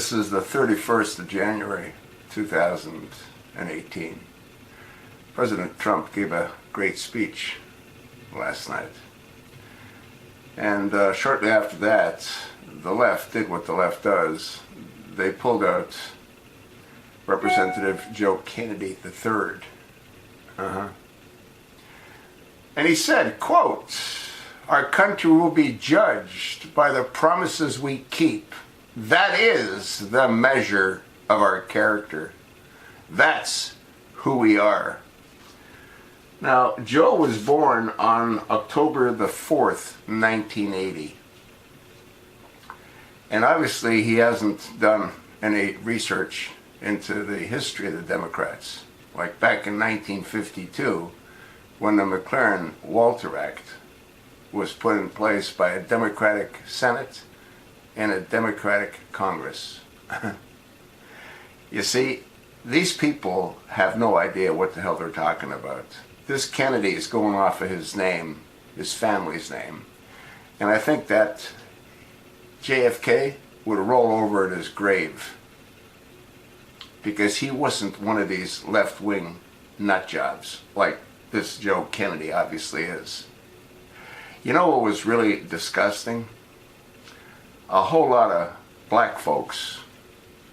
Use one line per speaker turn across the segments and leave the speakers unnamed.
This is the 31st of January, 2018. President Trump gave a great speech last night. And shortly after that, the left did what the left does. They pulled out Representative Joe Kennedy III. And he said, quote, "Our country will be judged by the promises we keep. That is the measure of our character. That's who we are." Now, Joe was born on October the 4th, 1980. And obviously he hasn't done any research into the history of the Democrats. Like back in 1952, when the McLaren-Walter Act was put in place by a Democratic Senate and a Democratic Congress. You see, these people have no idea what the hell they're talking about. This Kennedy is going off of his name, his family's name. And I think that JFK would roll over in his grave because he wasn't one of these left-wing nut jobs like this Joe Kennedy obviously is. You know what was really disgusting? A whole lot of black folks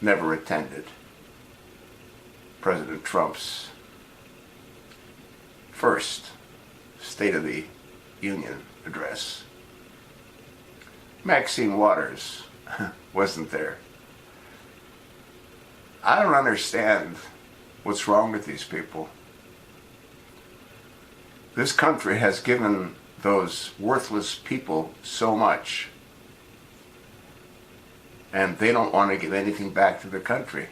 never attended President Trump's first State of the Union address. Maxine Waters wasn't there. I don't understand what's wrong with these people. This country has given those worthless people so much, and they don't want to give anything back to the country.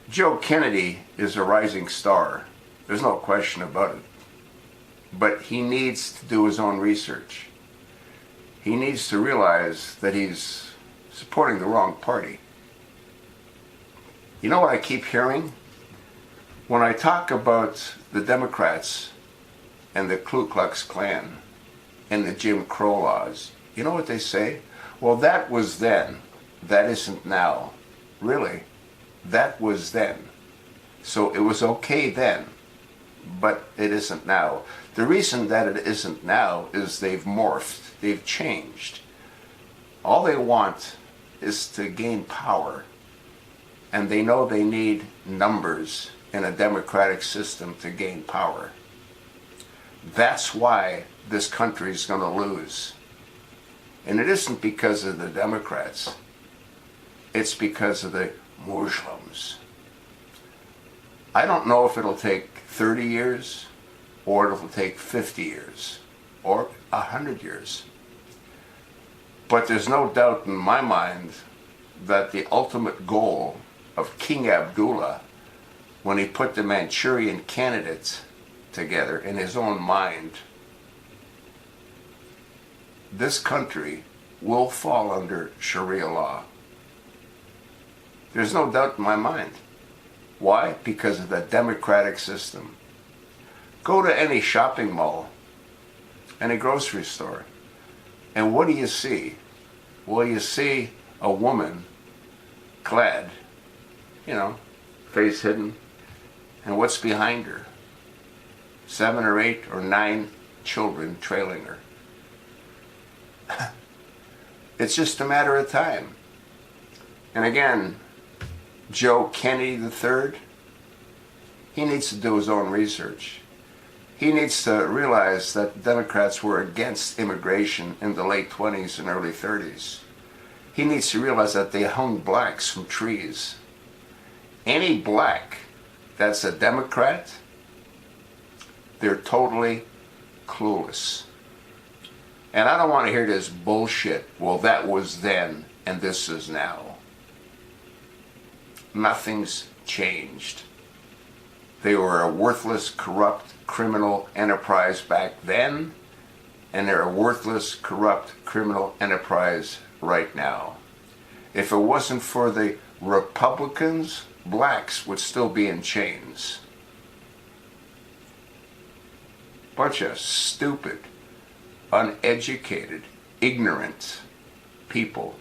Joe Kennedy is a rising star. There's no question about it. But he needs to do his own research. He needs to realize that he's supporting the wrong party. You know what I keep hearing? When I talk about the Democrats and the Ku Klux Klan and the Jim Crow laws, you know what they say? Well, that was then. That isn't now. Really? That was then. So it was okay then, but it isn't now. The reason that it isn't now is they've morphed. They've changed. All they want is to gain power. And they know they need numbers in a democratic system to gain power. That's why this country is going to lose. And it isn't because of the Democrats. It's because of the Muslims. I don't know if it'll take 30 years or it'll take 50 years or 100 years. But there's no doubt in my mind that the ultimate goal of King Abdullah, when he put the Manchurian candidates together in his own mind, this country will fall under Sharia law. There's no doubt in my mind. Why? Because of the democratic system. Go to any shopping mall, any grocery store, and what do you see? Well, you see a woman clad, face hidden, and what's behind her? 7 or 8 or 9 children trailing her. It's just a matter of time. And again, Joe Kennedy III, he needs to do his own research. He needs to realize that Democrats were against immigration in the late 20s and early 30s. He needs to realize that they hung blacks from trees. Any black that's a Democrat, they're totally clueless. And I don't want to hear this bullshit, well, that was then and this is now. Nothing's changed. They were a worthless, corrupt, criminal enterprise back then, and they're a worthless, corrupt, criminal enterprise right now. If it wasn't for the Republicans, blacks would still be in chains. Bunch of stupid, uneducated, ignorant people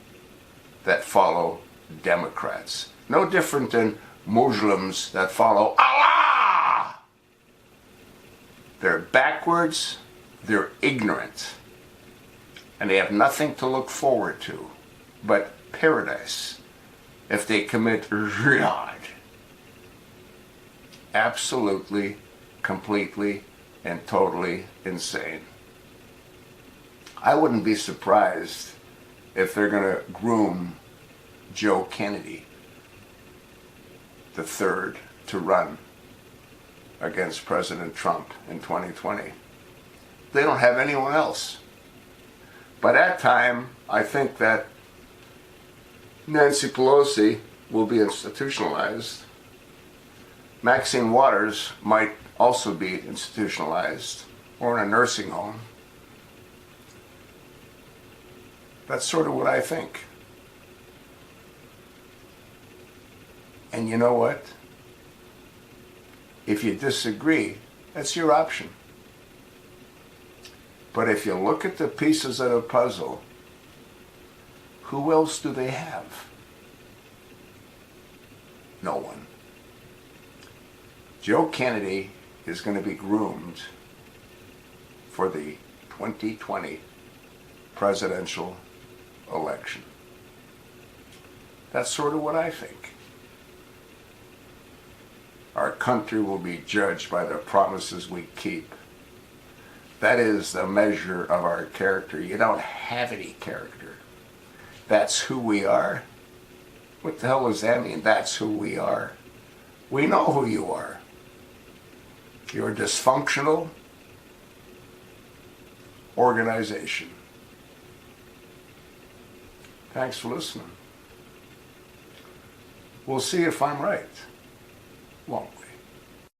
that follow Democrats. No different than Muslims that follow Allah. They're backwards, they're ignorant, and they have nothing to look forward to but paradise if they commit jihad. Absolutely, completely, and totally insane. I wouldn't be surprised if they're going to groom Joe Kennedy the third to run against President Trump in 2020. They don't have anyone else. By that time, I think that Nancy Pelosi will be institutionalized. Maxine Waters might also be institutionalized or in a nursing home. That's sort of what I think. And you know what? If you disagree, that's your option. But if you look at the pieces of the puzzle, who else do they have? No one. Joe Kennedy is going to be groomed for the 2020 presidential election. That's sort of what I think. Our country will be judged by the promises we keep. That is the measure of our character. You don't have any character. That's who we are. What the hell does that mean? That's who we are. We know who you are. You're a dysfunctional organization. Thanks for listening. We'll see if I'm right. Won't.